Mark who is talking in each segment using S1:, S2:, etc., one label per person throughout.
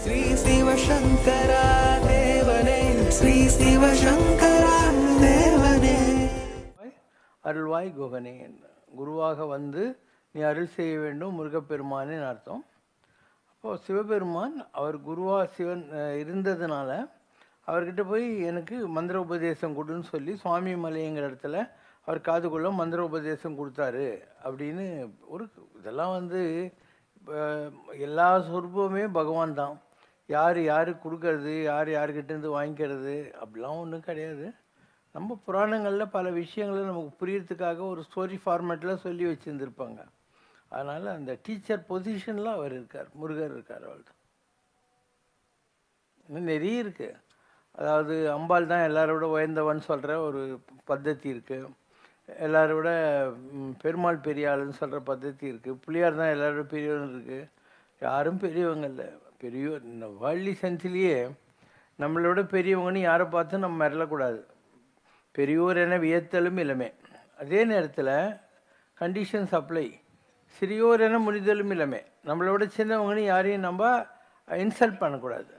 S1: ஸ்ரீ சிவசங்கரா தேவனே, ஸ்ரீ சிவசங்கரா தேவனே.
S2: அருள்வாய் குகனே, குருவாக வந்து நீ அருள் செய்ய வேண்டும் முருகப்பெருமானின் அர்த்தம். அப்போது சிவபெருமான் அவர் குருவாக சிவன் இருந்ததுனால அவர்கிட்ட போய் எனக்கு மந்திர உபதேசம் கொடுன்னு சொல்லி சுவாமி மலைங்கிற இடத்துல அவர் காதுக்குள்ள மந்திர உபதேசம் கொடுத்தாரு அப்படின்னு ஒரு இதெல்லாம் வந்து எல்லா சொற்பமே பகவான் தான். யார் யாருக்கு கொடுக்கறது, யார் யாருக்கிட்டேருந்து வாங்கிக்கிறது அப்படிலாம் ஒன்றும் கிடையாது. நம்ம புராணங்களில் பல விஷயங்களை நமக்கு புரியறதுக்காக ஒரு ஸ்டோரி ஃபார்மேட்டில் சொல்லி வச்சுருந்துருப்பாங்க. அதனால் அந்த டீச்சர் பொசிஷனில் அவர் இருக்கார், முருகர் இருக்கார். அவள் தான் இன்னும் நிறைய இருக்குது. அதாவது அம்பாள் தான் எல்லாரோட உயர்ந்தவன் சொல்கிற ஒரு பద్ధதி இருக்குது. எல்லாரோட பெருமாள் பெரியாளுன்னு சொல்கிற பద్ధதி இருக்குது. பிள்ளையார் தான் எல்லாரோட பெரியவன் இருக்குது. யாரும் பெரியவங்க இல்லை. பெரியவர் இந்த வேர்ல்ட்லி சென்ஸ்லேயே நம்மளோட பெரியவங்கன்னு யாரை பார்த்து நம்ம மிரளக்கூடாது. பெரியோர் என வியத்தலும் இளமே. அதே நேரத்தில் கண்டிஷன்ஸ் அப்ளை. சிறியோர் என முடிதலும் இளமே. நம்மளோட சின்னவங்கன்னு யாரையும் நம்ம இன்சல்ட் பண்ணக்கூடாது.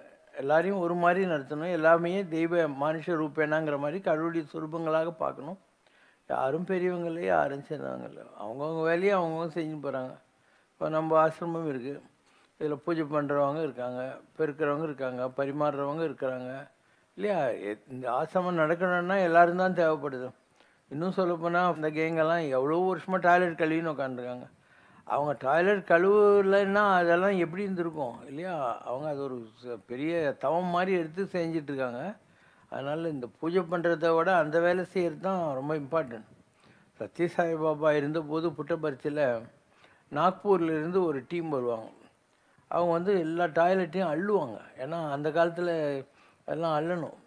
S2: எல்லாரையும் ஒரு மாதிரி நடத்தணும். எல்லாமே தெய்வ மனுஷ ரூபேனாங்கிற மாதிரி கடவுளுடைய சுரூபங்களாக பார்க்கணும். யாரும் பெரியவங்க இல்லை, யாரும் சின்னவங்க இல்லை. அவங்கவுங்க வேலையை அவங்கவுங்க செஞ்சு போகிறாங்க. இப்போ நம்ம ஆசிரமம் இருக்குது. இதில் பூஜை பண்ணுறவங்க இருக்காங்க, பெருக்கிறவங்க இருக்காங்க, பரிமாறுறவங்க இருக்கிறாங்க இல்லையா? இந்த ஆசிரமம் நடக்கணும்னா எல்லோரும் தான் தேவைப்படுது. இன்னும் சொல்லப்போனால் அந்த கேங்கெல்லாம் எவ்வளோ வருஷமாக டாய்லெட் கழுவின்னு உட்காந்துருக்காங்க. அவங்க டாய்லெட் கழுவுலைன்னா அதெல்லாம் எப்படி இருந்திருக்கும் இல்லையா? அவங்க அது ஒரு பெரிய தவம் மாதிரி எடுத்து செஞ்சிட்ருக்காங்க. அதனால் இந்த பூஜை பண்ணுறத விட அந்த வேலை செய்கிறது தான் ரொம்ப இம்பார்ட்டன்ட். சத்யசாய் பாபா இருந்தபோது புட்டபர்த்தியில் நாக்பூர்லேருந்து ஒரு டீம் வருவாங்க. அவங்க வந்து எல்லா டாய்லெட்டையும் அள்ளுவாங்க. ஏன்னா அந்த காலத்தில் எல்லாம் அள்ளணும்,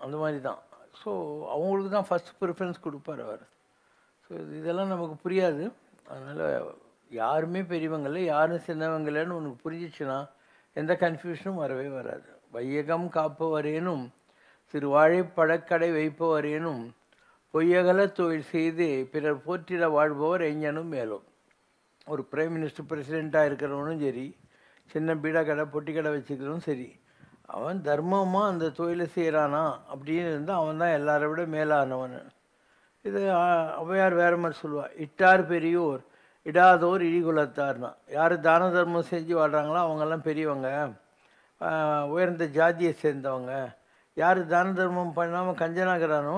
S2: அந்த மாதிரி தான். ஸோ அவங்களுக்கு தான் ஃபஸ்ட் ப்ரிஃபரன்ஸ் கொடுப்பார் அவர். ஸோ இதெல்லாம் நமக்கு புரியாது. அதனால் யாருமே பெரியவங்கள, யாரும் சின்னவங்களன்னு உனக்கு புரிஞ்சிச்சுன்னா எந்த கன்ஃபியூஷனும் வரவே வராது. வையகம் காப்பவரேனும் திருவாழை பழக்கடை வைப்பவரேனும் பொய்யகல தொழில் செய்து பிறர் போற்றிட வாழ்பவர் எஞ்சனும் மேலும். ஒரு பிரைம் மினிஸ்டர் பிரசிடெண்ட்டாக இருக்கிறவனும் சரி, சின்ன பீடா கடை பொட்டி கடை வச்சுக்கிறவனும் சரி, அவன் தர்மமாக அந்த தொழிலை செய்கிறானா அப்படின்னு இருந்தால் அவன் தான் எல்லாரை விட மேலானவன். இது ஔவையார் வேறு மாதிரி சொல்லுவாள். இட்டார் பெரியோர் இடாதோர் இழிகுலத்தார்னா. யார் தான தர்மம் செஞ்சு வாழ்கிறாங்களோ அவங்கெல்லாம் பெரியவங்க, உயர்ந்த ஜாதியை சேர்ந்தவங்க. யார் தான தர்மம் பண்ணாமல் கஞ்சனாகிறானோ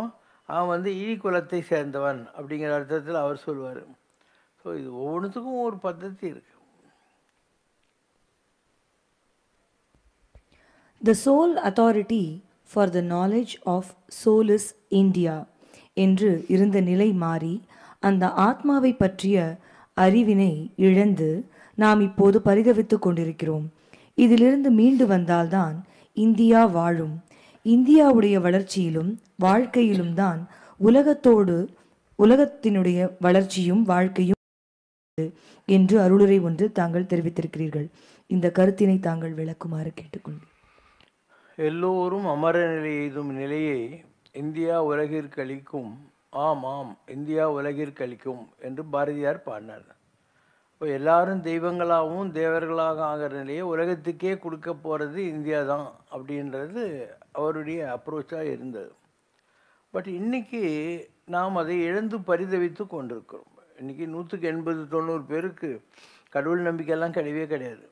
S2: அவன் வந்து இழிகுலத்தை சேர்ந்தவன் அப்படிங்கிற அர்த்தத்தில் அவர் சொல்லுவார். ஸோ இது ஒவ்வொன்றுத்துக்கும் ஒரு பద్ధதி இருக்குது.
S3: The sole authority for the knowledge of soul is India என்று இருந்த நிலை மாறி அந்த ஆத்மாவை பற்றிய அறிவினை இழந்து நாம் இப்போது பரிதவித்து கொண்டிருக்கிறோம். இதிலிருந்து மீண்டு வந்தால்தான் இந்தியா வாழும். இந்தியாவுடைய வளர்ச்சியிலும் வாழ்க்கையிலும் தான் உலகத்தினுடைய வளர்ச்சியும் வாழ்க்கையும் என்று அருளுரை ஒன்று தாங்கள் தெரிவித்திருக்கிறீர்கள். இந்த கருத்தினை தாங்கள் விளக்குமாறு கேட்டுக்கொள்கிறேன்.
S2: எல்லோரும் அமர நிலை எய்தும் நிலையை இந்தியா உலகிற்கழிக்கும். ஆம் ஆம், இந்தியா உலகிற்கழிக்கும் என்று பாரதியார் பாடினார். இப்போ எல்லாரும் தெய்வங்களாகவும் தேவர்களாக ஆகிற நிலையை உலகத்துக்கே கொடுக்க போகிறது இந்தியா தான் அப்படின்றது அவருடைய அப்ரோச்சாக இருந்தது. பட் இன்றைக்கி நாம் அதை இழந்து பரிதவித்து கொண்டிருக்கிறோம். இன்றைக்கி 180-90 பேருக்கு கடவுள் நம்பிக்கையெல்லாம் கிடையவே கிடையாது.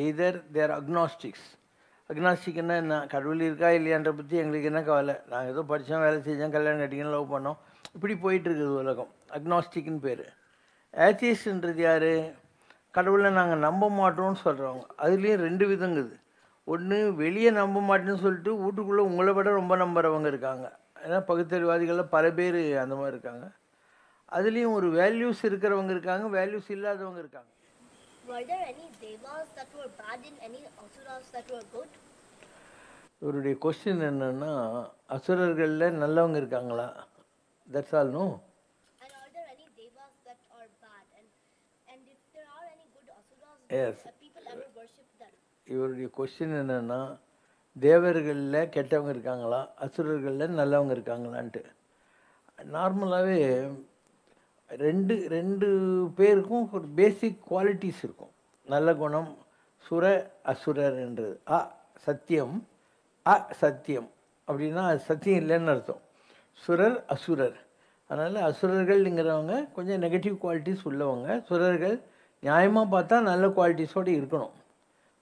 S2: எய்தர் தேர் அக்னாஸ்டிக்ஸ். அக்னாஸ்டிக்னா என்ன? கடவுள் இருக்கா இல்லையான்ற பற்றி எங்களுக்கு என்ன கவலை, நாங்கள் ஏதோ படித்தோம், வேலை செஞ்சோம், கல்யாணம் கட்டிங்கன்னு லவ் பண்ணோம், இப்படி போயிட்டுருக்குது உலகம். அக்னாஸ்டிக்னு பேர். ஏத்திஸ்ட்ன்றது யார்? கடவுளை நாங்கள் நம்ப மாட்டோம்னு சொல்கிறவங்க. அதுலேயும் 2 விதங்குது. ஒன்று, வெளியே நம்ப மாட்டேன்னு சொல்லிட்டு வீட்டுக்குள்ளே உங்களை விட ரொம்ப நம்புறவங்க இருக்காங்க. ஏன்னா பகுத்தறிவாதிகளில் பல பேர் அந்த மாதிரி இருக்காங்க. அதுலேயும் ஒரு வேல்யூஸ் இருக்கிறவங்க இருக்காங்க, வேல்யூஸ் இல்லாதவங்க இருக்காங்க. இவருடைய கொஸ்டின் என்னன்னா, அசுரர்களில் நல்லவங்க இருக்காங்களா? That's all. நோ. எஸ். இவருடைய கொஸ்டின் என்னென்னா, தேவர்களில் கெட்டவங்க இருக்காங்களா, அசுரர்களில் நல்லவங்க இருக்காங்களான்ட்டு. நார்மலாகவே ரெண்டு பேருக்கும் ஒரு பேசிக் குவாலிட்டிஸ் இருக்கும். நல்ல குணம், சுர அசுரர் என்றது. சத்தியம், சத்தியம் அப்படின்னா அது சத்தியம் இல்லைன்னு அர்த்தம். சுரர் அசுரர். அதனால் அசுரர்கள்ங்கிறவங்க கொஞ்சம் நெகட்டிவ் குவாலிட்டிஸ் உள்ளவங்க. சுரர்கள் நியாயமாக பார்த்தா நல்ல குவாலிட்டிஸோடு இருக்கணும்.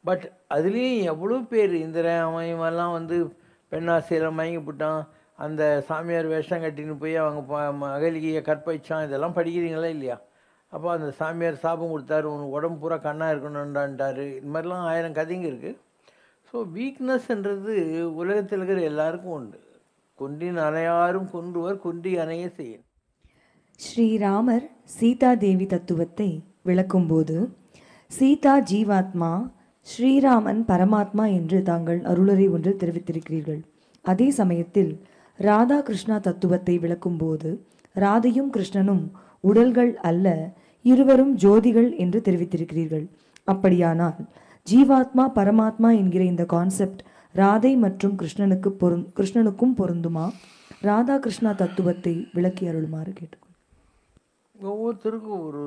S2: பட் அதுலேயும் எவ்வளோ பேர் இவெல்லாம் வந்து பெண்ணாசையில் மயங்கி போட்டான், அந்த சாமியார் வேஷம் கட்டின்னு போய் அவங்க அகலிகையை கற்பழிச்சான், இதெல்லாம் படிக்கிறீங்களா இல்லையா? அப்போ அந்த சாமியார் சாபம் கொடுத்தாரு, உனக்கு உடம்பு பூரா கண்ணாக இருக்கணுன்றான்ட்டாரு. இது மாதிரிலாம் 1000 கதைங்க இருக்குது. ஸோ வீக்னஸ்ன்றது உலகத்தில் இருக்கிற எல்லாருக்கும் உண்டு. கொன்றின் அனையாரும் கொன்றுவர், குன்றி அணைய செய்யும்.
S3: ஸ்ரீராமர் சீதாதேவி தத்துவத்தை விளக்கும்போது சீதா ஜீவாத்மா, ஸ்ரீராமன் பரமாத்மா என்று தாங்கள் அருளறை ஒன்றில் தெரிவித்திருக்கிறீர்கள். அதே சமயத்தில் ராதா கிருஷ்ணா தத்துவத்தை விளக்கும்போது ராதையும் கிருஷ்ணனும் உடல்கள் அல்ல, இருவரும் ஜோதிகள் என்று தெரிவித்திருக்கிறீர்கள். அப்படியானால் ஜீவாத்மா பரமாத்மா என்கிற இந்த கான்செப்ட் ராதை மற்றும் கிருஷ்ணனுக்கும் பொருந்துமா? ராதா கிருஷ்ணா தத்துவத்தை விளக்கி அருளுமாறு கேட்டுக்கொள்.
S2: ஒவ்வொருத்தருக்கும் ஒரு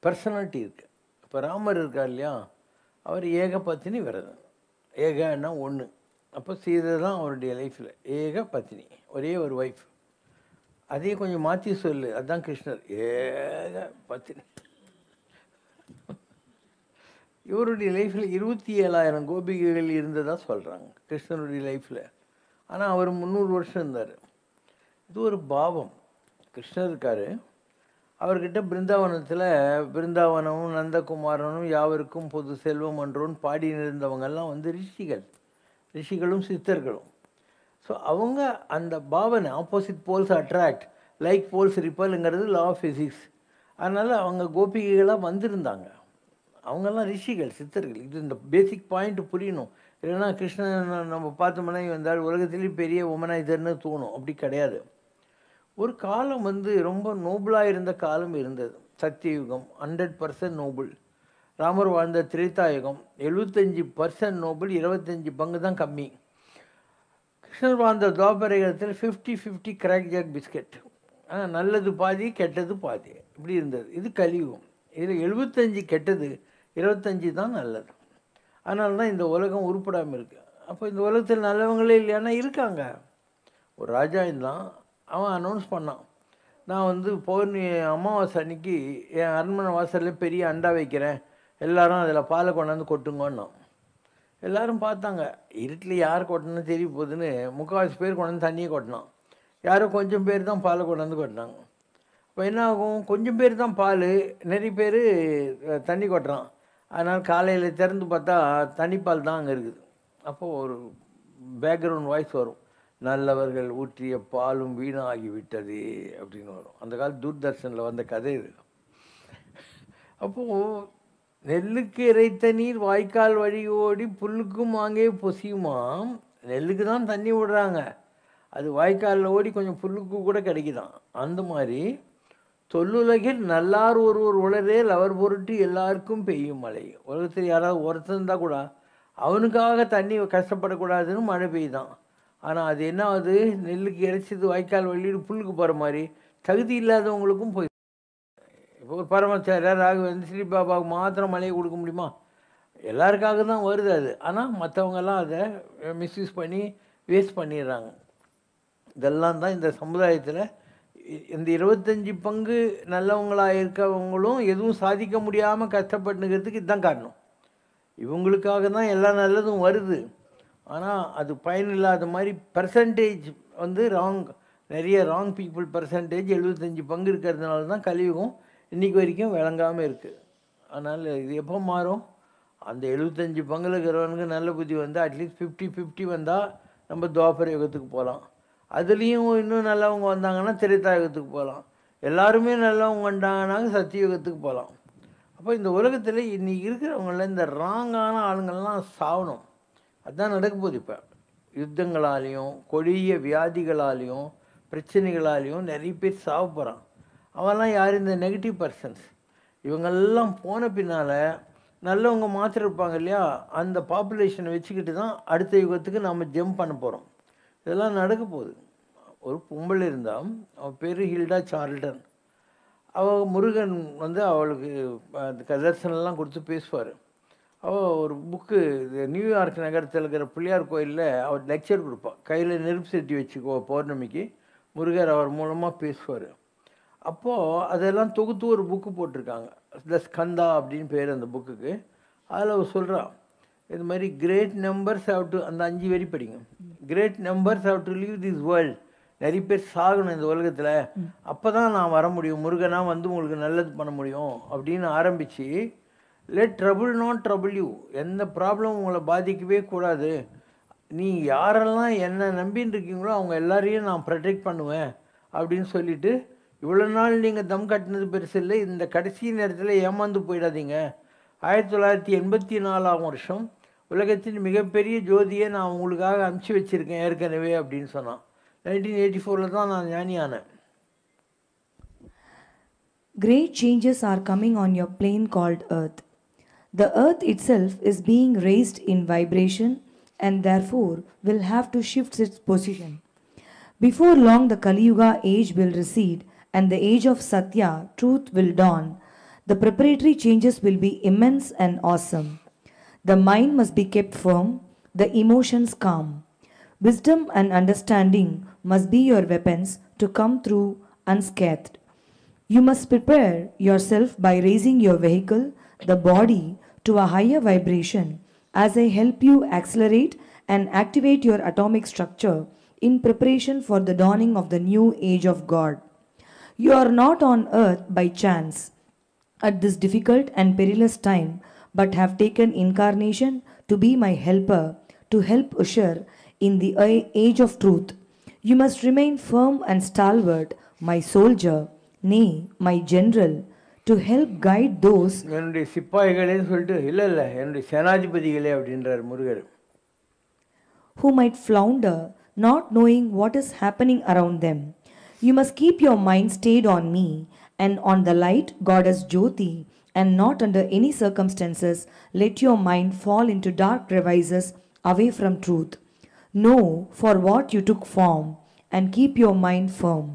S2: பர்சனாலிட்டி இருக்குது. இப்போ ராமர் இருக்கார் இல்லையா, அவர் ஏக பத்தினி விரதம். ஏகன்னா ஒன்று. அப்போ சீதை தான் அவருடைய லைஃப்பில் ஏக பத்தினி, ஒரே ஒரு ஒய்ஃப். அதையே கொஞ்சம் மாற்றி சொல்லு, அதுதான் கிருஷ்ணர் ஏக பத்தினி. இவருடைய லைஃப்பில் 27,000 கோபிகைகள் இருந்ததாக சொல்கிறாங்க கிருஷ்ணனுடைய லைஃப்பில். ஆனால் அவர் 300 வருஷம் இருந்தார். இது ஒரு பாவம். கிருஷ்ணர் இருக்கார், அவர்கிட்ட பிருந்தாவனமும் நந்தகுமாரனும் யாவருக்கும் பொது செல்வம் என்றோன்னு பாடி இருந்தவங்கெல்லாம் வந்து ரிஷிகளும் சித்தர்களும். ஸோ அவங்க அந்த பாவனை, opposite poles attract, like poles ரிப்பல்ங்கிறது லா ஆஃப் ஃபிசிக்ஸ். அதனால் அவங்க கோபிகைகளாக வந்திருந்தாங்க. அவங்கெல்லாம் ரிஷிகள், சித்தர்கள். இது இந்த பேசிக் பாயிண்ட் புரியணும். இல்லைன்னா கிருஷ்ணன் நம்ம பார்த்தோம்னா வந்தால் உலகத்திலேயும் பெரிய உமனைசர்னு தோணும். அப்படி கிடையாது. ஒரு காலம் வந்து ரொம்ப நோபலாக இருந்த காலம் இருந்தது. சத்தியயுகம் 100% நோபல். ராமர் வாழ்ந்த திரேதாயுகம் 75% நோபல், 25 பங்கு தான் கம்மி. கிருஷ்ணர் வாழ்ந்த துவாபரயுகத்தில் 50-50 கிராக் ஜாக் பிஸ்கெட். நல்லது பாதி, கெட்டது பாதி, இப்படி இருந்தது. இது கலியுகம். இதில் 75 கெட்டது, 25 தான் நல்லது. அதனால தான் இந்த உலகம் உருப்படாமல் இருக்குது. அப்போ இந்த உலகத்தில் நல்லவங்களே இல்லையானா இருக்காங்க. ஒரு ராஜா இருந்தான், அவன் அனௌன்ஸ் பண்ணான், நான் வந்து அமாவாசை அன்னைக்கு என் அரண்மனை வாசலில் பெரிய அண்டா வைக்கிறேன், எல்லாரும் அதில் பாலை கொண்டாந்து கொட்டுங்கன்னு. எல்லோரும் பார்த்தாங்க. இருட்டில் யார் கொட்டணும்னு தெரிய போகுதுன்னு 3/4 பேர் கொண்டாந்து தண்ணியை கொட்டினான். யாரோ கொஞ்சம் பேர் தான் பாலை கொண்டாந்து கொட்டினாங்க. இப்போ என்ன ஆகும், கொஞ்சம் பேர் தான் பால், நிறைய பேர் தண்ணி கொட்டுறான். அதனால் காலையில் திறந்து பார்த்தா தண்ணிப்பால் தான் அங்கே இருக்குது. அப்போது ஒரு பேக்ரவுண்ட் வாய்ஸ் வரும், நல்லவர்கள் ஊற்றிய பாலும் வீணாகிவிட்டது அப்படின்னு வரும். அந்த கால தூர்தர்ஷனில் வந்த கதை இது. அப்போது நெல்லுக்கு இறைத்த நீர் வாய்க்கால் வழி ஓடி புல்லுக்கும் வாங்கே பொசியுமாம். நெல்லுக்கு தான் தண்ணி விடுறாங்க, அது வாய்க்காலில் ஓடி கொஞ்சம் புல்லுக்கு கூட கிடைக்குதான். அந்த மாதிரி தொல்லுலகில் நல்லார் ஒருவர் உளரேல் அவர் பொருட்டு எல்லாருக்கும் பெய்யும் மழை. உலகத்தில் யாராவது ஒருத்தர் இருந்தால் கூட அவனுக்காக தண்ணி கஷ்டப்படக்கூடாதுன்னு மழை பெய்யுதான். ஆனால் அது என்ன ஆகுது, நெல்லுக்கு இறைச்சது வாய்க்கால் வழியில் புல்லுக்கு போகிற மாதிரி தகுதி இல்லாதவங்களுக்கும் போய். இப்போ ஒரு பரமாச்சாரியார் ராகவேந்திர ஸ்ரீ பாபாவுக்கு மாத்திரம் மழையை கொடுக்க முடியுமா? எல்லாருக்காக தான் வருது அது. ஆனால் மற்றவங்கெல்லாம் அதை மிஸ்யூஸ் பண்ணி வேஸ்ட் பண்ணிடுறாங்க. இதெல்லாம் தான் இந்த சமுதாயத்தில் இந்த 25 பங்கு நல்லவங்களாக இருக்கவங்களும் எதுவும் சாதிக்க முடியாமல் கஷ்டப்பட்டுங்கிறதுக்கு இதுதான் காரணம். இவங்களுக்காக தான் எல்லா நல்லதும் வருது. ஆனால் அது பயனில்லாத மாதிரி பர்சன்டேஜ் வந்து ராங், நிறைய ராங் பீப்புள் பர்சன்டேஜ் 75 பங்கு இருக்கிறதுனால தான் கலியுகம் இன்றைக்கி வரைக்கும் விளங்காமல் இருக்குது. அதனால் இது எப்போ மாறும்? அந்த 75 பங்கில் இருக்கிறவனுக்கு நல்ல புத்தி வந்து அட்லீஸ்ட் 50-50 வந்தால் நம்ம துவாபர யுகத்துக்கு போகலாம். அதுலேயும் இன்னும் நல்லவங்க வந்தாங்கன்னா திரேதாயுகத்துக்கு போகலாம். எல்லாருமே நல்லவங்க வந்தாங்கன்னா சத்தியுகத்துக்கு போகலாம். அப்போ இந்த உலகத்தில் இன்றைக்கி இருக்கிறவங்கள இந்த ராங்கான ஆளுங்கள்லாம் சாகணும். அதுதான் நடக்க போகுது. இப்போ யுத்தங்களாலேயும் கொடிய வியாதிகளாலேயும் பிரச்சனைகளாலேயும் நிறைய பேர் சாக போகிறான். அவெல்லாம் யார்? இந்த நெகட்டிவ் பர்சன்ஸ். இவங்கெல்லாம் போன பின்னால் நல்லவங்க மாத்திரம் இருப்பாங்க இல்லையா, அந்த பாப்புலேஷனை வச்சுக்கிட்டு தான் அடுத்த யுகத்துக்கு நம்ம ஜம்ப் பண்ண போகிறோம். இதெல்லாம் நடக்க போகுது. ஒரு பொம்பளை இருந்தால், அவள் பேர் ஹில்டா சார்ல்டன். அவள் முருகன் வந்து அவளுக்கு தரிசனம்லாம் கொடுத்து பேசுவார். ஒரு புக்கு நியூயார்க் நகரத்தில் இருக்கிற பிள்ளையார் கோயிலில் அவர் லெக்சர் கொடுப்பார். கையில் நெருப்பு செட்டி வச்சுக்கோ, பௌர்ணமிக்கு முருகர் அவர் மூலமாக பேசுவார். அப்போது அதெல்லாம் தொகுத்து ஒரு புக்கு போட்டிருக்காங்க, த ஸ்கந்தா அப்படின்னு பேர் அந்த புக்குக்கு. அதில் அவர் சொல்கிறான், இது மாதிரி கிரேட் நம்பர்ஸ் ஹவ் டு, அந்த 5 வரி படிங்க. Great numbers how to leave this world, நிறைய பேர் சாகணும் இந்த உலகத்தில், அப்போ தான் நான் வர முடியும், முருகனாக வந்து உங்களுக்கு நல்லது பண்ண முடியும் அப்படின்னு ஆரம்பித்து, let trouble not trouble you, எந்த ப்ராப்ளம் உங்களை பாதிக்கவே கூடாது, நீ யாரெல்லாம் என்னை நம்பின்னு இருக்கீங்களோ அவங்க எல்லாரையும் நான் ப்ரொடெக்ட் பண்ணுவேன் அப்படின்னு சொல்லிவிட்டு, இவ்வளோ நாள் நீங்கள் தம் கட்டினது பெருசு இல்லை, இந்த கடைசி நேரத்தில் ஏமாந்து போயிடாதீங்க. 1984ஆம் வருஷம் உலகத்தின் மிகப்பெரிய ஜோதியை நான் உங்களுக்காக அனுப்பிச்சி வச்சுருக்கேன் ஏற்கனவே அப்படின்னு சொன்னான். 1984 தான் நான் ஞானியானேன்.
S3: Great changes are coming on your plane called Earth. The Earth itself is being raised in vibration and therefore will have to shift its position. Before long, the Kali Yuga age will recede and the age of Satya, truth, will dawn. The preparatory changes will be immense and awesome. The mind must be kept firm, the emotions calm. Wisdom and understanding must be your weapons to come through unscathed. You must prepare yourself by raising your vehicle, the body, to a higher vibration as I help you accelerate and activate your atomic structure in preparation for the dawning of the new age of God. You are not on earth by chance at this difficult and perilous time, but have taken incarnation to be my helper, to help usher in the age of truth. You must remain firm and stalwart, my soldier, nay, my general, to help guide those.
S2: என்னுடைய சிப்பாய்களே சொல்லிட்டு, இல்லை இல்லை என்னுடைய சேனாதிபதிகளே அப்படின்றார் Murugar.
S3: Who might flounder, not knowing what is happening around them. You must keep your mind stayed on me and on the light goddess Jyoti, and not under any circumstances let your mind fall into dark crevices away from truth. Know for what you took form and keep your mind firm.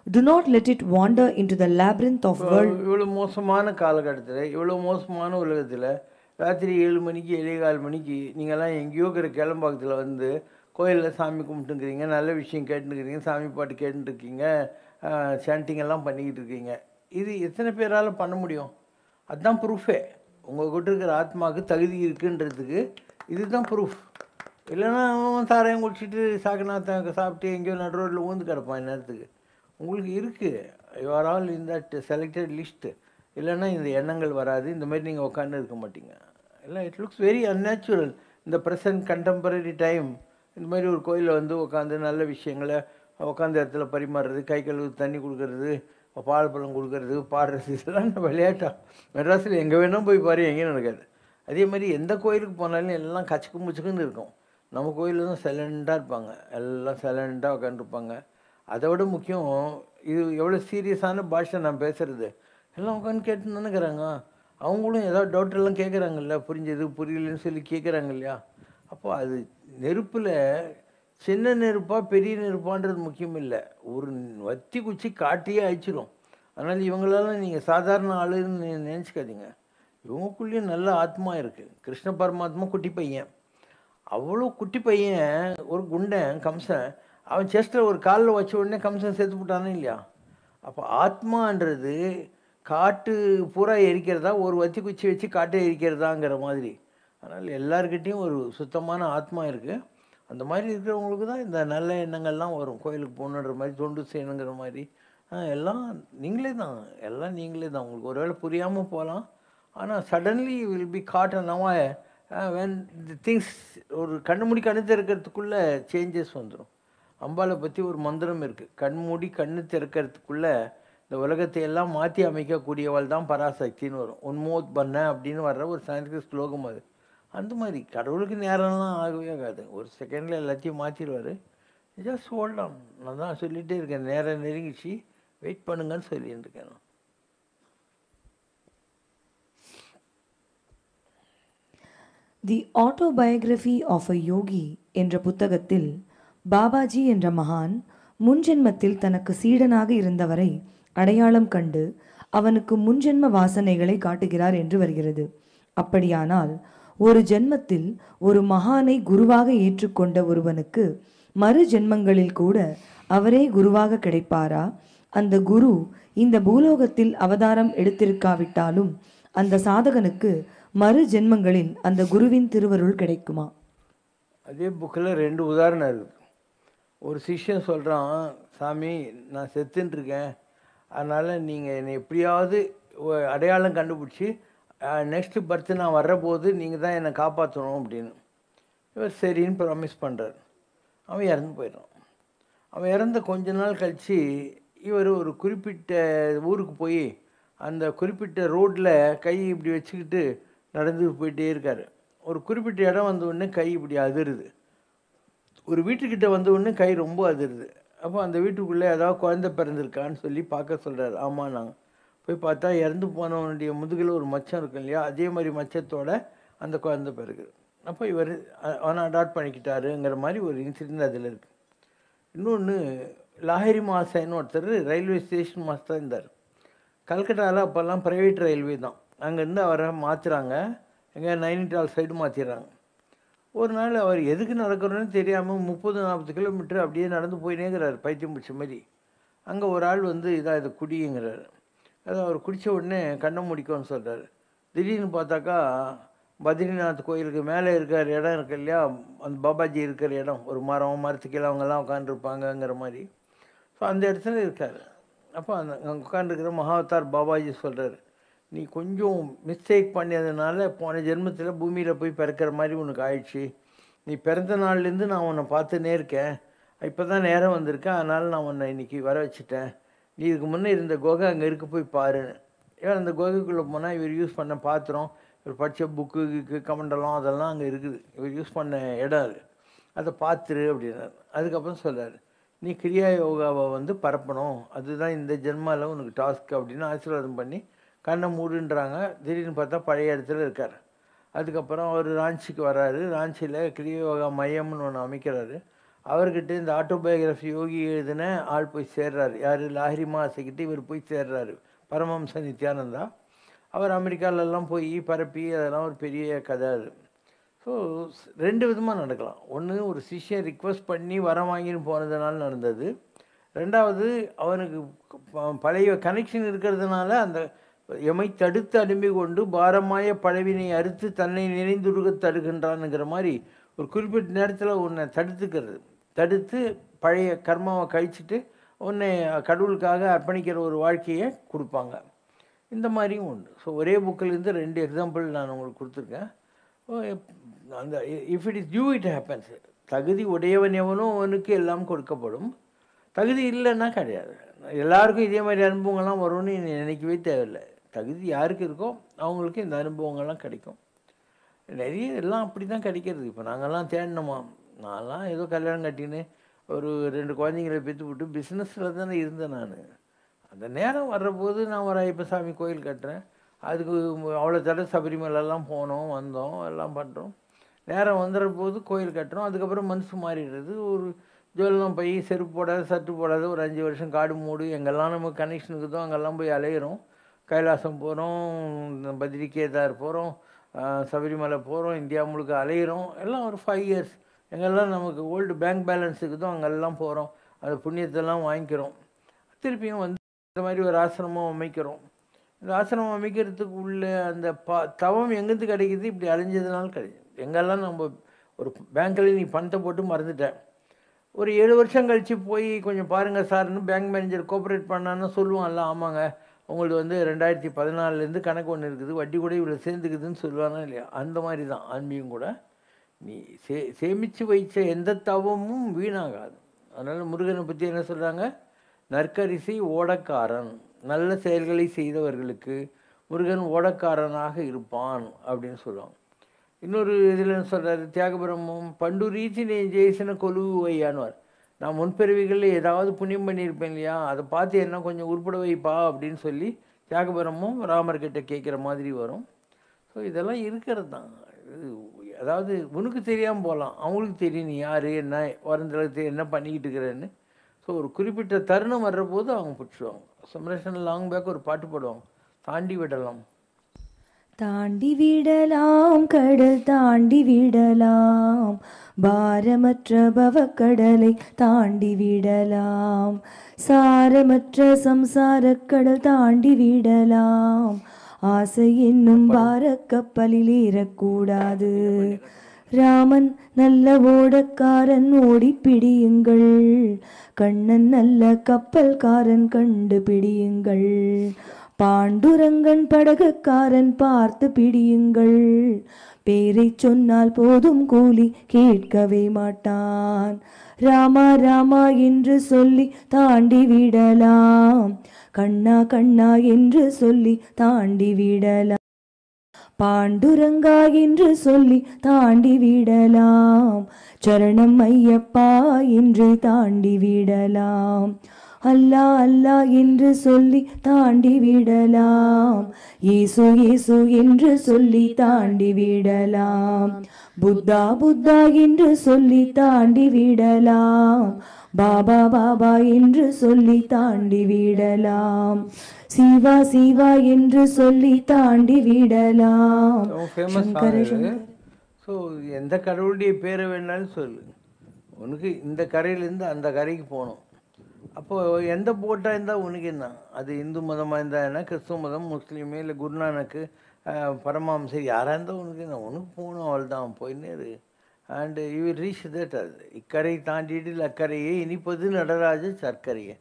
S3: Do not let it wander into the labyrinth of world.
S2: இவ்வளோ மோசமான காலகட்டத்தில், இவ்வளோ மோசமான உலகத்தில், ராத்திரி 7 மணிக்கு 7:15 மணிக்கு நீங்கள்லாம் எங்கேயோ இருக்கிற கிளம்பாக்கத்தில் வந்து கோயிலில் சாமி கும்பிட்டுருக்கிறீங்க, நல்ல விஷயம் கேட்டுருக்கிறீங்க, சாமி பாட்டு கேட்டுருக்கீங்க, சாண்டிங் எல்லாம் பண்ணிக்கிட்டு இருக்கீங்க. இது எத்தனை பேரால் பண்ண முடியும்? அதுதான் ப்ரூஃபே. உங்கள் கிட்ட இருக்கிற ஆத்மாவுக்கு தகுதி இருக்குன்றதுக்கு இதுதான் ப்ரூஃப். இல்லைன்னா அவன் சாரையும் குடிச்சிட்டு சாக்கநாத்த சாப்பிட்டு எங்கேயோ நடு ரோட்டில் ஊந்து கிடப்பான் நேரத்துக்கு. உங்களுக்கு இருக்குது, you are all in that selected list. இல்லைன்னா இந்த எண்ணங்கள் வராது, இந்த மாதிரி நீங்கள் உட்காந்து இருக்க மாட்டீங்க. இல்லை, இட் லுக்ஸ் வெரி அன்நேச்சுரல். இந்த ப்ரெசன்ட் கண்டெம்பரரி டைம் இந்த மாதிரி ஒரு கோயிலில் வந்து உட்காந்து நல்ல விஷயங்களை உட்காந்த இடத்துல பரிமாறுறது, கை கழுவு தண்ணி கொடுக்கறது, பால் பழம் கொடுக்கறது, பாடுறது, இதெல்லாம் விளையாட்டா. மெட்ராஸில் எங்கே வேணால் போய் பாரு, எங்கேயும் நடக்காது. அதே மாதிரி எந்த கோயிலுக்கு போனாலும் எல்லாம் கச்சுக்கு முச்சுக்குன்னு இருக்கும். நம்ம கோயிலில் தான் சைலண்ட்டாக இருப்பாங்க, எல்லாம் சைலண்ட்டாக உட்காந்துருப்பாங்க. அதை விட முக்கியம், இது எவ்வளோ சீரியஸான பாஷை நான் பேசுகிறது. எல்லாம் உட்காந்து கேட்டு நினைக்கிறாங்க. அவங்களும் ஏதாவது டவுட்டெல்லாம் கேட்குறாங்கல்ல, புரிஞ்சது புரியலன்னு சொல்லி கேட்குறாங்க இல்லையா. அப்போ அது நெருப்பில் சின்ன நெருப்பாக பெரிய நெருப்பான்றது முக்கியம் இல்லை, ஒரு வத்தி குச்சி காட்டியே அழிச்சிடும். அதனால் இவங்களெல்லாம் நீங்கள் சாதாரண ஆளுன்னு நினச்சிக்காதீங்க. இவங்களுக்குள்ளேயும் நல்ல ஆத்மா இருக்குது. கிருஷ்ண பரமாத்மா குட்டி பையன், அவ்வளோ குட்டி பையன், ஒரு குண்டன் கம்சன், அவன் செஸ்ட்டில் ஒரு காலில் வச்ச உடனே கம்சன் சேர்த்து போட்டானே இல்லையா. அப்போ ஆத்மான்றது காட்டு பூரா எரிக்கிறதா, ஒரு வத்தி குச்சி வச்சு காட்டை எரிக்கிறதாங்கிற மாதிரி. அதனால் எல்லாருக்கிட்டேயும் ஒரு சுத்தமான ஆத்மா இருக்குது. அந்த மாதிரி இருக்கிறவங்களுக்கு தான் இந்த நல்ல எண்ணங்கள்லாம் வரும். கோயிலுக்கு போகணுன்ற மாதிரி, தொண்டு செய்யணுங்கிற மாதிரி எல்லாம் நீங்களே தான், எல்லாம் நீங்களே தான். உங்களுக்கு ஒருவேளை புரியாமல் போகலாம், ஆனால் suddenly will be got now when the things, ஒரு கண்ணு மூடி கண்ணு திறக்கிறதுக்குள்ளே சேஞ்சஸ் வந்துடும். அம்பாளை பற்றி ஒரு மந்திரம் இருக்குது, கண்மூடி கண்ணு திறக்கிறதுக்குள்ளே இந்த உலகத்தை எல்லாம் மாற்றி அமைக்கக்கூடியவள் தான் பராசக்தின்னு வரும். உன்மோத் பண்ண அப்படின்னு வர்ற ஒரு சான்ஸ்கிரிட் ஸ்லோகம் அது. அந்த மாதிரி கடவுளுக்கு நேரம்லாம் ஆகவே ஆகாது, ஒரு செகண்டில் எல்லாத்தையும் மாற்றிடுவார். Just hold on. நான் தான் சொல்லிகிட்டே இருக்கேன், நேரம் நெருங்கிச்சு, வெயிட் பண்ணுங்கன்னு சொல்லிட்டு இருக்கேன்.
S3: தி ஆட்டோபயோகிராஃபி ஆஃப் அ யோகி என்ற புத்தகத்தில் பாபாஜி என்ற மகான் முன்ஜென்மத்தில் தனக்கு சீடனாக இருந்தவரை அடையாளம் கண்டு அவனுக்கு முன்ஜென்ம வாசனைகளை காட்டுகிறார் என்று வருகிறது. அப்படியானால் ஒரு ஜென்மத்தில் ஒரு மகானை குருவாக ஏற்றுக்கொண்ட ஒருவனுக்கு மறு ஜென்மங்களில் கூட அவரே குருவாக கிடைப்பாரா? அந்த குரு இந்த பூலோகத்தில் அவதாரம் எடுத்திருக்காவிட்டாலும் அந்த சாதகனுக்கு மறு ஜென்மங்களில் அந்த குருவின் திருவருள் கிடைக்குமா?
S2: அதே புக்கில் 2 உதாரணம் இருக்குது. ஒரு சிஷ்யன் சொல்கிறான், சாமி நான் செத்துன்னு இருக்கேன், அதனால் நீங்கள் என்னை எப்படியாவது அடையாளம் கண்டுபிடிச்சி நெக்ஸ்ட்டு பர்த்து நான் வர்றபோது நீங்கள் தான் என்னை காப்பாற்றணும் அப்படின்னு. இவர் சரின்னு ப்ராமிஸ் பண்ணுறார். அவன் இறந்து போயிடுறான். அவன் இறந்த கொஞ்ச நாள் கழித்து இவர் ஒரு குறிப்பிட்ட ஊருக்கு போய் அந்த குறிப்பிட்ட ரோட்டில் கை இப்படி வச்சுக்கிட்டு நடந்து போயிட்டே இருக்கார். ஒரு குறிப்பிட்ட இடம் வந்த உடனே கை இப்படி அதிருது. ஒரு வீட்டுக்கிட்ட வந்த உடனே கை ரொம்ப அதிருது. அப்போ அந்த வீட்டுக்குள்ளே ஏதாவது குழந்தை பிறந்திருக்கான்னு சொல்லி பார்க்க சொல்கிறார். ஆமாம், நாங்கள் போய் பார்த்தா இறந்து போனவனுடைய முதுகில் ஒரு மச்சம் இருக்கும் இல்லையா, அதே மாதிரி மச்சத்தோட அந்த குழந்தை பிறகுது. அப்போ இவர் அவனை அடாப்ட் பண்ணிக்கிட்டாருங்கிற மாதிரி ஒரு இன்சிடென்ட் அதில் இருக்குது. இன்னொன்று, லாஹிரி மாசேன்னு ஒருத்தர் ரயில்வே ஸ்டேஷன் மாஸ்டர் இருந்தார். கல்கட்டாவில் அப்போல்லாம் ப்ரைவேட் ரயில்வே தான். அங்கேருந்து அவரை மாற்றுறாங்க, எங்கே நைனிடால் சைடு மாற்றிடுறாங்க. ஒரு நாள் அவர் எதுக்கு நடக்கிறோன்னு தெரியாமல் 30-40 கிலோமீட்டர் அப்படியே நடந்து போயினேங்கிறார், பைத்தியம் பிடிச்ச மாதிரி. அங்கே ஒரு ஆள் வந்து இதை குடிங்கிறார். அதை அவர் குடித்த உடனே கண்ணை முடிக்கும்னு சொல்கிறார். திடீர்னு பார்த்தாக்கா பத்ரிநாத் கோயிலுக்கு மேலே இருக்கிற இடம் இருக்கு இல்லையா, அந்த பாபாஜி இருக்கிற இடம், ஒரு மரத்துக்கீழே அவங்கெல்லாம் உட்காந்துருப்பாங்கங்கிற மாதிரி. ஸோ அந்த இடத்துல இருக்கார். அப்போ அங்கே உட்காந்துருக்கிற மகாவதார் பாபாஜி சொல்கிறார், நீ கொஞ்சம் மிஸ்டேக் பண்ணதுனால போன ஜென்மத்தில் பூமியில் போய் பிறக்கிற மாதிரி உனக்கு ஆயிடுச்சு. நீ பிறந்த நாள்லேருந்து நான் உன்னை பார்த்துன்னே இருக்கேன், இப்போ தான் நேரம் வந்திருக்கேன், அதனால் நான் உன்னை இன்றைக்கி வர வச்சுட்டேன். நீ இதுக்கு முன்னே இருந்த குகை அங்கே இருக்க போய் பாருன்னு. ஏன்னா அந்த குகைக்குள்ளே போனால் இவர் யூஸ் பண்ண பாத்திரம், இவர் படித்த புக்கு கமண்டலம் அதெல்லாம் அங்கே இருக்குது. இவர் யூஸ் பண்ண இடம் அது, அதை பார்த்துரு அப்படின்னாரு. அதுக்கப்புறம் சொல்கிறார், நீ கிரியா யோகாவை வந்து பரப்பணும், அதுதான் இந்த ஜென்மாவில் உனக்கு டாஸ்க் அப்படின்னு ஆசீர்வாதம் பண்ணி கண்ணை மூடுன்றாங்க. திடீர்னு பார்த்தா பழைய இடத்துல இருக்கார். அதுக்கப்புறம் அவர் ராஞ்சிக்கு வர்றாரு. ராஞ்சியில் கிரியா யோகா மையம்னு ஒன்று அமைக்கிறாரு. அவர்கிட்ட இந்த ஆட்டோபயோகிராஃபி யோகி எழுதின ஆள் போய் சேர்றாரு. யார்? லாஹிரி மாசைக்கிட்ட இவர் போய் சேர்றாரு, பரமஹம்ச நித்யானந்தா. அவர் அமெரிக்காவிலலாம் போய் பரப்பி அதெல்லாம் ஒரு பெரிய கதை அது. ஸோ 2 விதமாக நடக்கலாம். ஒன்று, ஒரு சிஷ்யன் ரிக்வெஸ்ட் பண்ணி வரம் வாங்கின்னு போனதுனால நடந்தது. 2வது, அவனுக்கு பழைய கனெக்ஷன் இருக்கிறதுனால அந்த எமை தடுத்து அனுப்பி கொண்டு பாரமாய பழவினை அறுத்து தன்னை நினைந்துருக தடுகின்றான்ங்கிற மாதிரி ஒரு குறிப்பிட்ட நேரத்தில் உன்னை தடுத்து பழைய கர்மாவை கழிச்சிட்டு உன்னை கடவுளுக்காக அர்ப்பணிக்கிற ஒரு வாழ்க்கையை கொடுப்பாங்க. இந்த மாதிரியும் உண்டு. ஸோ ஒரே புக்கிலேருந்து 2 எக்ஸாம்பிள் நான் உங்களுக்கு கொடுத்துருக்கேன். அந்த if it is due it happens. தகுதி உடையவன் எவனோ அவனுக்கு எல்லாம் கொடுக்கப்படும். தகுதி இல்லைன்னா கிடையாது. எல்லாருக்கும் இதே மாதிரி அனுபவங்கள்லாம் வரும்னு நினைக்கவே தேவையில்லை. தகுதி யாருக்கு இருக்கோ அவங்களுக்கு இந்த அனுபவங்கள்லாம் கிடைக்கும். நிறைய எல்லாம் அப்படி தான் கிடைக்கிறது. இப்போ நாங்கள்லாம் தேடினோமா, நான்லாம் ஏதோ கல்யாணம் கட்டின்னு ஒரு 2 குழந்தைங்களை பெற்று விட்டு பிஸ்னஸில் தானே இருந்தேன் நான். அந்த நேரம் வர்றபோது நான் ஒரு ஐயப்பசாமி கோயில் கட்டுறேன், அதுக்கு அவ்வளோ தடவை சபரிமலைலாம் போனோம் வந்தோம் எல்லாம் பண்ணுறோம். நேரம் வந்துடுற போது கோயில் கட்டுறோம். அதுக்கப்புறம் மனசு மாறிடுறது. ஒரு ஜுவல்லாம் போய் செருப்பு போடாத சட்டு போடாத ஒரு 5 வருஷம் காடு மூடு எங்கெல்லாம் நம்ம கனெக்ஷன் இருக்குதோ அங்கெல்லாம் போய் அலையிறோம். கைலாசம் போகிறோம், பத்ரி கேதார் போகிறோம், சபரிமலை போகிறோம், இந்தியா முழுக்க அலையிறோம். எல்லாம் ஒரு 5 இயர்ஸ் எங்கெல்லாம் நமக்கு ஓல்டு பேங்க் பேலன்ஸ் இருக்குதோ அங்கெல்லாம் போகிறோம். அந்த புண்ணியத்தெல்லாம் வாங்கிக்கிறோம். திருப்பியும் வந்து இந்த மாதிரி ஒரு ஆசிரமம் அமைக்கிறோம். இந்த ஆசிரமம் அமைக்கிறதுக்கு உள்ள அந்த தவம் எங்கேருந்து கிடைக்கிது? இப்படி அழிஞ்சதுனால கிடைக்குது. எங்கெல்லாம் நம்ம ஒரு பேங்க்கில் நீ பணத்தை போட்டு மறந்துட்டேன், ஒரு 7 வருஷம் கழித்து போய் கொஞ்சம் பாருங்கள் சார்னு பேங்க் மேனேஜர் கோஆப்ரேட் பண்ணான்னு சொல்லுவான்ல. ஆமாங்க, உங்களுக்கு வந்து 2014 கணக்கு ஒன்று இருக்குது, வட்டி கூட இவ்வளோ சேர்ந்துக்குதுன்னு சொல்லுவானா இல்லையா? அந்த மாதிரி தான் ஆன்மீகம் கூட. நீ சேமித்து வைச்ச எந்த தவமும் வீணாகாது. அதனால் முருகனை பற்றி என்ன சொல்கிறாங்க? நற்கரிசி ஓடக்காரன், நல்ல செயல்களை செய்தவர்களுக்கு முருகன் ஓடக்காரனாக இருப்பான் அப்படின்னு சொல்லுவாங்க. இன்னொரு இதில் சொல்கிறாரு, தியாகபிரம்மம் பண்டுரீச்சி நீ ஜெயிசன கொலுவு வையானுவார். நான் முன்பிறவிகளில் ஏதாவது புண்ணியம் பண்ணியிருப்பேன் இல்லையா, அதை பார்த்து என்ன கொஞ்சம் உருப்பட வைப்பா அப்படின்னு சொல்லி தியாகபிரமும் ராமர்கிட்ட கேட்குற மாதிரி வரும். ஸோ இதெல்லாம் இருக்கிறது தான். அதாவது உனக்கு தெரியாமல் போகலாம், அவங்களுக்கு தெரியும் நீ யார், என்ன வரந்தளவுக்கு என்ன பண்ணிக்கிட்டு இருக்கிறேன்னு. ஸோ ஒரு குறிப்பிட்ட தருணம் வர்றபோது அவங்க பிடிச்சிடுவாங்க. சம்ரேஷன் லாங் பேக் ஒரு பாட்டு போடுவாங்க, தாண்டி விடலாம்.
S3: தாண்டி விடலாம் கடல் தாண்டி விடலாம், பாரமற்ற பவக்கடலை தாண்டி விடலாம், சாரமற்ற சம்சாரக் கடல் தாண்டி விடலாம், ஆசை என்னும் பாரக்கப்பலில் ஏறக்கூடாது. ராமன் நல்ல ஓடக்காரன் ஓடிப்பிடியுங்கள், கண்ணன் நல்ல கப்பல்காரன் கண்டுபிடியுங்கள், பாண்டுரங்கன் படகுக்காரன் பார்த்து பிடியுங்கள், பேரை சொன்னால் போதும் கூலி கேட்கவே மாட்டான், ராமா ராமா என்று சொல்லி தாண்டி விடலாம், கண்ணா கண்ணா என்று சொல்லி தாண்டி விடலாம், பாண்டுரங்கா என்று சொல்லி தாண்டி விடலாம், சரணம் ஐயப்பா என்று தாண்டி விடலாம், அல்லா அல்லா என்று சொல்லி தாண்டி விடலாம், இயேசு இயேசு என்று சொல்லி தாண்டி விடலாம், புத்தா புத்தா என்று சொல்லி தாண்டி விடலாம், பாபா பாபா என்று சொல்லி தாண்டி விடலாம், சிவா சிவா என்று சொல்லி தாண்டி விடலாம்.
S2: ஃபேமஸ் ஸோ எந்த கடவுளுடைய பேரை வேணாலும் சொல்லு, உனக்கு இந்த கரையிலேருந்து அந்த கரைக்கு போகணும். அப்போது எந்த போட்டாக இருந்தால் உனக்கு என்ன, அது இந்து மதமாக இருந்தால் என்ன, கிறிஸ்துவ மதம், முஸ்லீமு, இல்லை குருநானக்கு, பரமாம்சர், யாராக இருந்தால் உனக்கு என்ன, உனக்கு போகணும், அவள் தான் போயின்னே இரு. And you will reach that. அது இக்கரை தாண்டிட்டு அக்கறையே இனிப்பது நடராஜ சர்க்கரையே.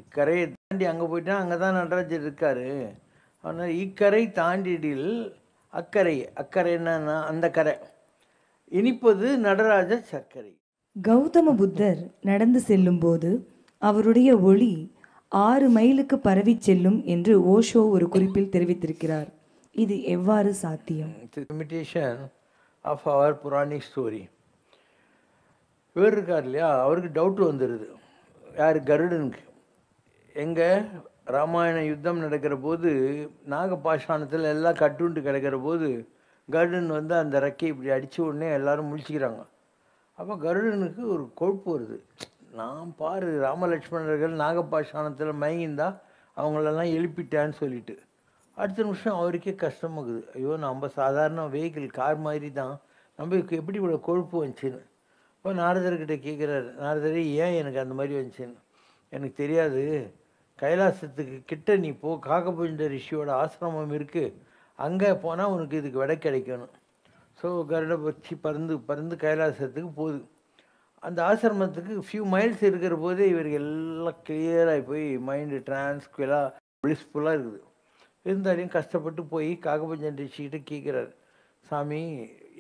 S2: இக்கரையை தாண்டி அங்கே போயிட்டா அங்கே தான் நடராஜர் இருக்கார். ஆனால் இக்கரை தாண்டிடில் அக்கறை, அக்கறை என்னன்னா அந்த கரை, இனிப்பது நடராஜ சர்க்கரை.
S3: கௌதம புத்தர் நடந்து செல்லும்போது அவருடைய ஒளி 6 மைலுக்கு பரவி செல்லும் என்று ஓஷோ ஒரு குறிப்பில் தெரிவித்திருக்கிறார். இது எவ்வாறு சாத்தியம்?
S2: Imitation of our puranic story. இவர் இருக்கார் இல்லையா, அவருக்கு டவுட் வந்துடுது. யார்? கருடனுக்கு. எங்கே ராமாயண யுத்தம் நடக்கிற போது நாகபாஷாணத்தில் எல்லாம் கட்டுண்டு கிடக்கிற போது கருடன் வந்து அந்த ரெக்கை இப்படி அடித்த உடனே எல்லாரும் முழிச்சிக்கிறாங்க. அப்போ கருடனுக்கு ஒரு கொழுப்பு வருது. நான் பாரு ராமலட்சுமணர்கள் நாகபாஷாணத்தில் மயங்கிந்தா அவங்களெல்லாம் எழுப்பிட்டான்னு சொல்லிட்டு அடுத்த நிமிஷம் அவருக்கே கஷ்டமாகுது. ஐயோ நம்ம சாதாரண வெஹிக்கிள் கார் மாதிரி தான், நம்ம எப்படி இவ்வளோ கொழுப்பு வந்துச்சுன்னு. இப்போ நாரதர்கிட்ட கேட்குறாரு, நாரதரே ஏன் எனக்கு அந்த மாதிரி வந்துச்சுன்னு. எனக்கு தெரியாது, கைலாசத்துக்கு கிட்ட நீ போ, காகபுண்ட ரிஷியோட ஆசிரமம் இருக்குது, அங்கே போனால் உனக்கு இதுக்கு விடை கிடைக்கணும். ஸோ கருட பட்சி பறந்து பறந்து கைலாசத்துக்கு போகுது. அந்த ஆசிரமத்துக்கு ஃபியூ மைல்ஸ் இருக்கிற போதே இவருக்கு எல்லாம் கிளியராகி போய் மைண்டு டிரான்ஸ்குவலாக பிளிஸ்ஃபுல்லாக இருக்குது. இருந்தாலையும் கஷ்டப்பட்டு போய் காகபஞ்சன் ரிஷிக்கிட்ட கேட்குறாரு, சாமி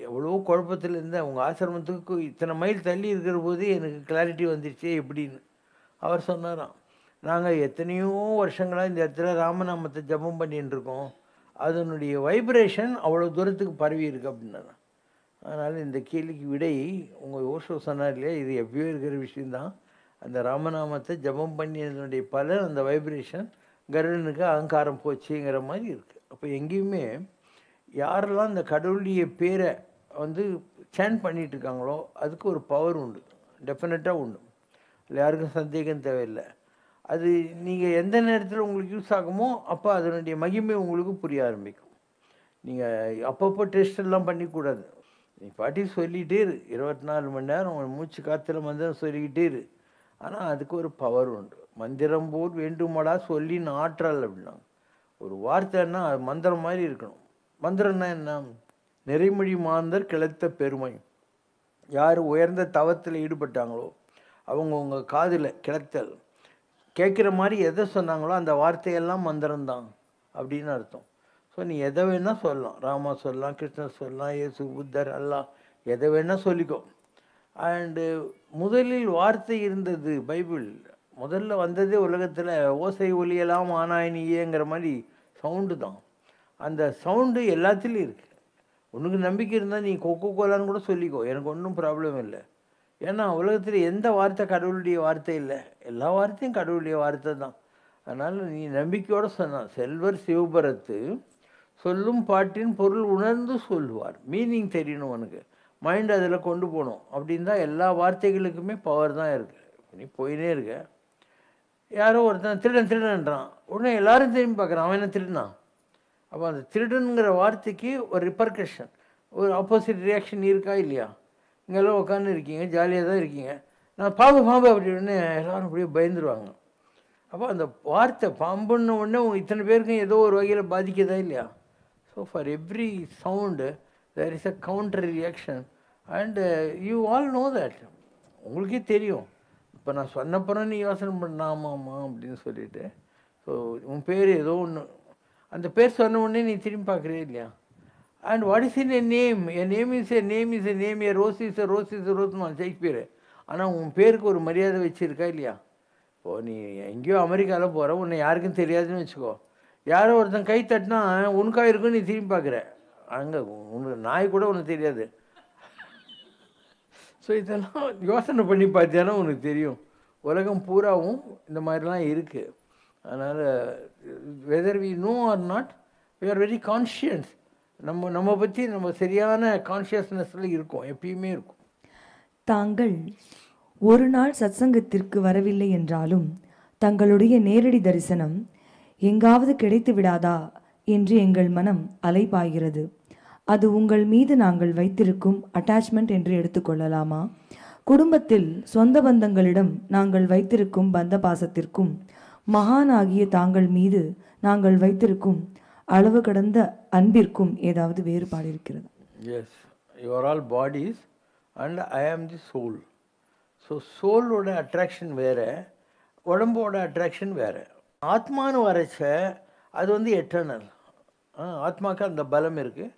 S2: எவ்வளோ குழப்பத்தில் இருந்தேன், உங்கள் ஆசிரமத்துக்கு இத்தனை மைல் தள்ளி இருக்கிற போதே எனக்கு கிளாரிட்டி வந்துடுச்சே எப்படின்னு. அவர் சொன்னாராம், நாங்கள் எத்தனையோ வருஷங்களாக இந்த இடத்துல ராமநாமத்தை ஜபம் பண்ணிட்டு இருக்கோம், அதனுடைய வைப்ரேஷன் அவ்வளோ தூரத்துக்கு பரவி இருக்கு அப்படின்னாரு. அதனால் இந்த கேள்விக்கு விடை உங்கள் ஓஷோ சொன்னார் இல்லையா, இது எப்பயோ இருக்கிற விஷயந்தான். அந்த ராமநாமத்தை ஜபம் பண்ணியதனுடைய பலன் அந்த வைப்ரேஷன் கருடனுக்கு அகங்காரம் போச்சுங்கிற மாதிரி இருக்குது. அப்போ எங்கேயுமே யாரெல்லாம் இந்த கடவுளுடைய பேரை வந்து சேன் பண்ணிகிட்டு இருக்காங்களோ அதுக்கு ஒரு பவர் உண்டு, டெஃபினட்டாக உண்டு. இல்லை யாருக்கும் சந்தேகம் தேவையில்லை. அது நீங்கள் எந்த நேரத்தில் உங்களுக்கு யூஸ் ஆகுமோ அப்போ அதனுடைய மகிமை உங்களுக்கு புரிய ஆரம்பிக்கும். நீங்கள் அப்பப்போ டெஸ்டெல்லாம் பண்ணிக்கூடாது. நீ பாட்டி சொல்லிகிட்டே இரு, 24 மணி நேரம் உங்கள் மூச்சு காற்றுல மந்திரம் சொல்லிக்கிட்டே இரு. ஆனால் அதுக்கு ஒரு பவர் உண்டு. மந்திரம் போல் வேண்டுமாடா சொல்லின்னு ஆற்றல் அப்படின்னா, ஒரு வார்த்தைன்னா அது மந்திரம் மாதிரி இருக்கணும். மந்திரம்னா என்ன? நிறைமொழி மாந்தர் கிளத்த பெருமை. யார் உயர்ந்த தவத்தில் ஈடுபட்டாங்களோ அவங்க காதில் கிளத்தல் கேட்குற மாதிரி எதை சொன்னாங்களோ அந்த வார்த்தையெல்லாம் மந்திரம்தான் அப்படின்னு அர்த்தம். ஸோ நீ எதை வேணால் சொல்லலாம், ராமா சொல்லலாம், கிருஷ்ணர் சொல்லலாம், இயேசு, புத்தர், அல்லாஹ், எதை வேணால் சொல்லிக்கோ. அண்டு முதலில் வார்த்தை இருந்தது. பைபிள் முதல்ல வந்ததே உலகத்தில் ஓசை ஒலியெல்லாம் ஆனாயினியேங்கிற மாதிரி சவுண்டு தான். அந்த சவுண்டு எல்லாத்துலேயும் இருக்குது. உனக்கு நம்பிக்கை இருந்தால் நீ கொக்கோ கோலான்னு கூட சொல்லிக்கோ, எனக்கு ஒன்றும் ப்ராப்ளம் இல்லை. ஏன்னா உலகத்தில் எந்த வார்த்தை கடவுளுடைய வார்த்தை இல்லை, எல்லா வார்த்தையும் கடவுளுடைய வார்த்தை தான். அதனால் நீ நம்பிக்கையோடு சொன்னான். செல்வர் சிவபரத்து சொல்லும் பாட்டின் பொருள் உணர்ந்து சொல்லுவார். மீனிங் தெரியணும் உனக்கு, மைண்ட் அதில் கொண்டு போகணும். அப்படின்னு தான் எல்லா வார்த்தைகளுக்குமே பவர் தான் இருக்குது. நீ போயினே இருக்க, யாரோ ஒருத்தன் திருடன் திருடன்றான், உடனே எல்லாரும் திரும்பி பார்க்குறான், அவன் என்ன திருடினான் அப்போ அந்த திருடனுங்கிற வார்த்தைக்கு ஒரு ரிப்பர்கஷன், ஒரு ஆப்போசிட் ரியாக்ஷன் இருக்கா இல்லையா? இங்கெல்லாம் உட்காந்து இருக்கீங்க, ஜாலியாக தான் இருக்கீங்க, நான் பாம்பு பாம்பு அப்படின்னு எல்லோரும் அப்படியே பயந்துருவாங்க. அப்போ அந்த வார்த்தை பாம்புன்ன உடனே இத்தனை பேருக்கும் ஏதோ ஒரு வகையில் பாதிக்கதா இல்லையா? So for every sound there is a counter reaction and you all know that. உங்களுக்கே தெரியும். இப்போ நான் சொன்னப்புறம் நீ யோசனை பண்ணாமாம்மா அப்படின்னு சொல்லிட்டு, ஸோ உன் பேர் ஏதோ ஒன்று, அந்த பேர் சொன்ன உடனே நீ திரும்பி பார்க்குறே இல்லையா? And what is in a name? A name is a name is a name, a rose is a rose is a ரோஸ்னு ஷேக்ஸ்பியர். ஆனால் உன் பேருக்கு ஒரு மரியாதை வச்சுருக்கா இல்லையா? இப்போது நீ எங்கேயோ அமெரிக்காவில் போகிற, உன்னை யாருக்கும் தெரியாதுன்னு வச்சுக்கோ, யாரோ ஒருத்தன் கை தட்டினா உனக்காக இருக்குன்னு நீ திரும்பி பார்க்குற, அங்கே உனக்கு நாய் கூட உனக்கு தெரியாது. ஸோ இதெல்லாம் யோசனை பண்ணி பார்த்தியானா உனக்கு தெரியும். உலகம் பூராவும் இந்த மாதிரிலாம் இருக்குது. அதனால் whether we know or not, we are very conscious. நம்ம பற்றி நம்ம சரியான கான்ஷியஸ்னஸில் இருக்கோம், எப்பயுமே இருக்கும்.
S3: தாங்கள் ஒரு நாள் சத்சங்கத்திற்கு வரவில்லை என்றாலும் தங்களுடைய நேரடி தரிசனம் எங்காவது கிடைத்து விடாதா என்று எங்கள் மனம் அலைபாய்கிறது. அது உங்கள் மீது நாங்கள் வைத்திருக்கும் அட்டாச்மெண்ட் என்று எடுத்துக்கொள்ளலாமா? குடும்பத்தில் சொந்த பந்தங்களிடம் நாங்கள் வைத்திருக்கும் பந்த பாசத்திற்கும் மகானாகிய தாங்கள் மீது நாங்கள் வைத்திருக்கும் அளவு கடந்த அன்பிற்கும் ஏதாவது வேறுபாடு இருக்கிறது?
S2: Yes, you are all bodies and I am the soul. So சோலோட அட்ராக்ஷன் வேறு, உடம்போட அட்ராக்ஷன் வேறு. ஆத்மானு வரைச்ச அது வந்து எட்டர்னல். ஆத்மாவுக்கு அந்த பலம் இருக்குது.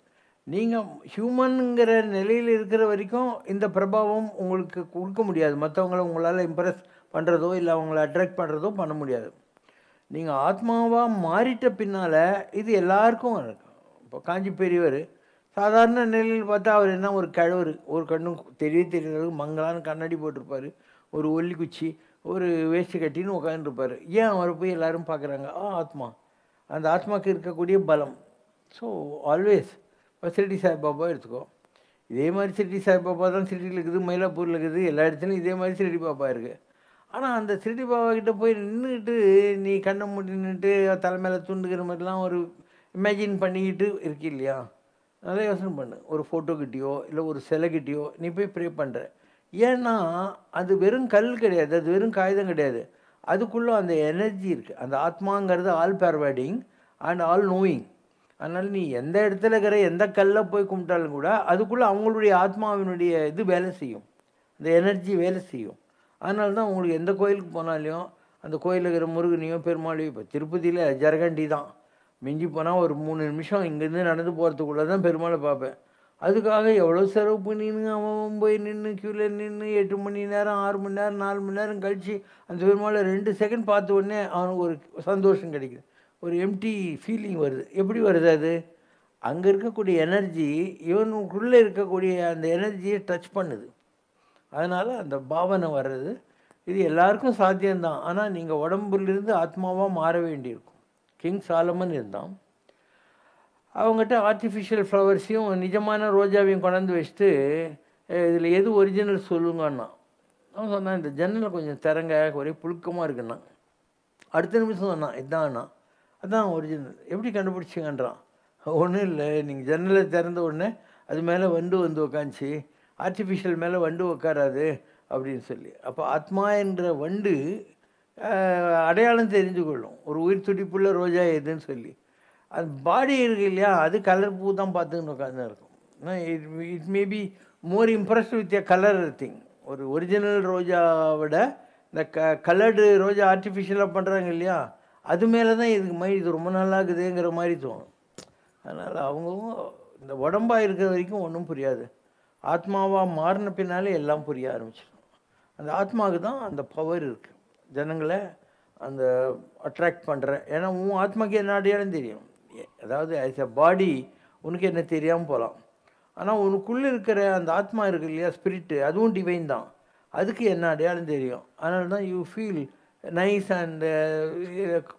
S2: நீங்கள் ஹியூமனுங்கிற நிலையில் இருக்கிற வரைக்கும் இந்த பிரபாவம் உங்களுக்கு கொடுக்க முடியாது. மற்றவங்கள உங்களால் இம்ப்ரெஸ் பண்ணுறதோ இல்லை அவங்கள அட்ராக்ட் பண்ணுறதோ பண்ண முடியாது. நீங்கள் ஆத்மாவாக மாறிட்ட பின்னால் இது எல்லாருக்கும் இருக்கும். இப்போ காஞ்சி பெரியவர் சாதாரண நிலையில் பார்த்தா அவர் என்ன, ஒரு கிழவர், ஒரு கண்ணும் தெரியாதளவுக்கு மங்களான கண்ணாடி போட்டிருப்பார், ஒரு ஒல்லி குச்சி, ஒரு வேஷ்டி கட்டின்னு உட்காந்துருப்பார். ஏன் அவரை போய் எல்லோரும் பார்க்குறாங்க? ஆத்மா, அந்த ஆத்மாவுக்கு இருக்கக்கூடிய பலம். ஸோ ஆல்வேஸ் இப்போ ஷிரடி சாய்பாபா எடுத்துக்கோ, இதே மாதிரி ஷிரடி சாய்பாபா தான் ஷிரடியில் இருக்குது, மயிலாப்பூரில் இருக்குது, எல்லா இடத்துலையும் இதே மாதிரி ஷிரடி பாபா இருக்குது. ஆனால் அந்த ஷிரடி பாபா கிட்டே போய் நின்றுக்கிட்டு நீ கண்ணை மூடி நின்றுட்டு தலைமையில் துண்டுக்கிற மாதிரிலாம் ஒரு இமேஜின் பண்ணிக்கிட்டு இருக்கு இல்லையா? நல்லா யோசனை பண்ணு. ஒரு ஃபோட்டோக்கிட்டேயோ இல்லை ஒரு சிலைக்கிட்டேயோ நீ போய் ப்ரே பண்ணுற. ஏன்னா அது வெறும் கல் கிடையாது, அது வெறும் காகிதம் கிடையாது, அதுக்குள்ளே அந்த எனர்ஜி இருக்குது. அந்த ஆத்மாங்கிறது all pervading and all knowing. அதனால் நீ எந்த இடத்துல இருக்கிற எந்த கல்லை போய் கும்பிட்டாலும் கூட அதுக்குள்ளே அவங்களுடைய ஆத்மாவினுடைய இது வேலை செய்யும், அந்த எனர்ஜி வேலை செய்யும். அதனால தான் உங்களுக்கு எந்த கோயிலுக்கு போனாலையும் அந்த கோயிலில் இருக்கிற முருகனையும் பெருமாளையும், இப்போ திருப்பதியில் ஜரகண்டி தான், மிஞ்சி போனால் ஒரு 3 நிமிஷம் இங்கேருந்து நடந்து போகிறதுக்குள்ளே தான் பெருமாளை பார்ப்பேன். அதுக்காக எவ்வளோ செலவு பண்ணின்னு அவன் போய் நின்று க்யூவில் நின்று 8 மணி நேரம் 6 மணி நேரம் 4 மணி நேரம் கழித்து அந்த பெருமாளை 2 செகண்ட் பார்த்த உடனே அவனுக்கு ஒரு சந்தோஷம் கிடைக்குது, ஒரு எம்டி ஃபீலிங் வருது. எப்படி வருது அது? அங்கே இருக்கக்கூடிய எனர்ஜி இவனுக்குள்ளே இருக்கக்கூடிய அந்த எனர்ஜியை டச் பண்ணுது. அதனால் அந்த பாவனை வர்றது இது எல்லாருக்கும் சாத்தியம்தான். ஆனால் நீங்கள் உடம்புலேருந்து ஆத்மாவாக மாற வேண்டியிருக்கும். கிங் சாலமன் இருந்தான், அவங்ககிட்ட ஆர்டிஃபிஷியல் ஃப்ளவர்ஸையும் நிஜமான ரோஜாவையும் கொண்டாந்து வச்சுட்டு இதில் எது ஒரிஜினல் சொல்லுங்கன்னா அவன் சொன்னான், இந்த ஜன்னலை கொஞ்சம் திறங்க, ஒரே புழுக்கமாக இருக்குன்னா. அடுத்த நிமிஷம் சொன்னான், இதான்னா அதான் ஒரிஜினல். எப்படி கண்டுபிடிச்சிங்கன்றான். ஒன்றும் இல்லை, நீங்கள் ஜன்னலை திறந்த உடனே அது மேலே வந்து உக்காந்துச்சு, ஆர்டிஃபிஷியல் மேலே வண்டு உட்காராது அப்படின்னு சொல்லி. அப்போ ஆத்மா என்ற வண்டு அடையாளம் தெரிஞ்சு கொள்ளும், ஒரு உயிர் துடிப்புள்ள ரோஜா எதுன்னு சொல்லி. அது பாடி இருக்கு இல்லையா, அது கலர் பூ தான் பார்த்துன்னு உட்காந்து இருக்கும். It may be more impressed with a colour thing. ஒரு ஒரிஜினல் ரோஜாவோட இந்த கலர்டு ரோஜா ஆர்டிஃபிஷியலாக பண்ணுறாங்க இல்லையா, அது மேலே தான் இதுக்கு மாதிரி இது ரொம்ப நல்லா இருக்குதுங்கிற மாதிரி தோணும். அதனால் அவங்கவுங்க இந்த உடம்பாக இருக்கிற வரைக்கும் ஒன்றும் புரியாது. ஆத்மாவாக மாறின பின்னாலே எல்லாம் புரிய ஆரம்பிச்சிடும். அந்த ஆத்மாவுக்கு தான் அந்த பவர் இருக்குது, ஜனங்களை அந்த அட்ராக்ட் பண்ணுற. ஏன்னா உன் ஆத்மாவுக்கு என்ன அடையாளம் தெரியும். அதாவது ஆஸ் எ பாடி உனக்கு என்ன தெரியாமல் போகலாம், ஆனால் உனக்குள்ளே இருக்கிற அந்த ஆத்மா இருக்குது இல்லையா, ஸ்பிரிட்டு, அதுவும் டிவைன் தான், அதுக்கு என்ன அடையாளம் தெரியும். அதனால தான் you feel nice and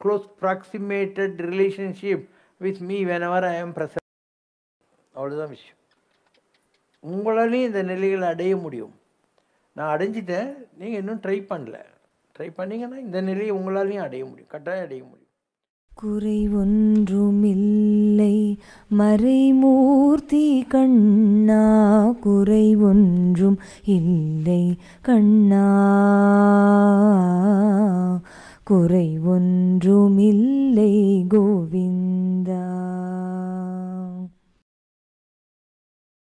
S2: close proximated relationship with me whenever I am present. அவ்வளோதான் விஷயம். உங்களாலையும் இந்த நிலைகளை அடைய முடியும். நான் அடைஞ்சிட்டேன், நீங்கள் இன்னும் ட்ரை பண்ணல. ட்ரை பண்ணிங்கன்னா இந்த நிலையை உங்களாலையும் அடைய முடியும், கட்டாயம் அடைய முடியும்.
S3: குறை ஒன்றுமில்லை மறைமூர்த்தி கண்ணா, குறை ஒன்றும் இல்லை கண்ணா, குறை ஒன்றுமில்லை கோவிந்தா.